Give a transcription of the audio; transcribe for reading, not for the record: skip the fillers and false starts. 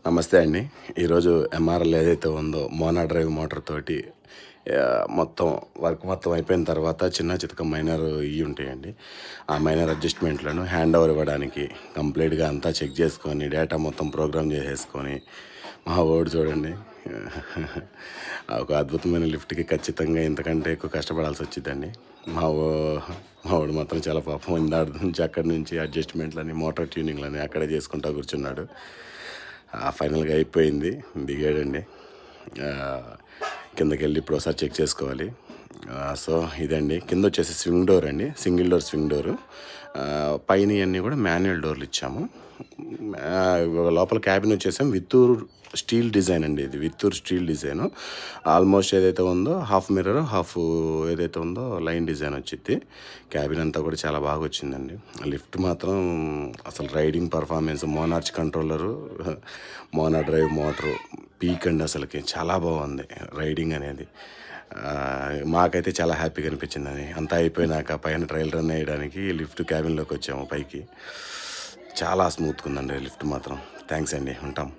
నమస్తే అండి. ఈరోజు ఎంఆర్ఎల్ ఏదైతే ఉందో మోనా డ్రైవ్ మోటార్ తోటి మొత్తం వర్క్ మొత్తం అయిపోయిన తర్వాత చిన్న చితక మైనర్ ఇవి ఉంటాయండి. ఆ మైనర్ అడ్జస్ట్మెంట్లను హ్యాండ్ ఓవర్ ఇవ్వడానికి కంప్లీట్గా అంతా చెక్ చేసుకొని డేటా మొత్తం ప్రోగ్రామ్ చేసేసుకొని మా వాడు చూడండి ఒక అద్భుతమైన లిఫ్ట్కి ఖచ్చితంగా ఇంతకంటే ఎక్కువ కష్టపడాల్సి వచ్చిందండి. మా వాడు మాత్రం చాలా పాపం ఇందాటి నుంచి అక్కడి నుంచి అడ్జస్ట్మెంట్లని మోటార్ ట్యూనింగ్లని అక్కడే చేసుకుంటూ కూర్చున్నాడు. ఫైనల్గా అయిపోయింది, దిగాడండి. కిందకి వెళ్ళి ఇప్పుడు ఒకసారి చెక్ చేసుకోవాలి. సో ఇదండి, కింద వచ్చేసి స్వింగ్ డోర్ అండి, సింగిల్ డోర్ స్వింగ్ డోరు. పైన అన్నీ కూడా మాన్యువల్ డోర్లు ఇచ్చాము. లోపల క్యాబిన్ వచ్చేసాం విత్తూరు స్టీల్ డిజైన్ అండి, ఇది విత్తూరు స్టీల్ డిజైను. ఆల్మోస్ట్ ఏదైతే ఉందో హాఫ్ మిర్రర్ హాఫ్ ఏదైతే ఉందో లైన్ డిజైన్ వచ్చింది. క్యాబిన్ అంతా కూడా చాలా బాగా వచ్చిందండి. లిఫ్ట్ మాత్రం అసలు riding performance, Monarch controller, Mona drive motor peak అండి, అసలుకి చాలా బాగుంది రైడింగ్ అనేది. మాకైతే చాలా హ్యాపీగా అనిపించింది. అంతా అయిపోయినాక పైన ట్రయల్ రన్ వేయడానికి లిఫ్ట్ క్యాబిన్లోకి వచ్చాము పైకి. చాలా స్మూత్గా ఉందండి లిఫ్ట్ మాత్రం. థ్యాంక్స్ అండి, ఉంటాం.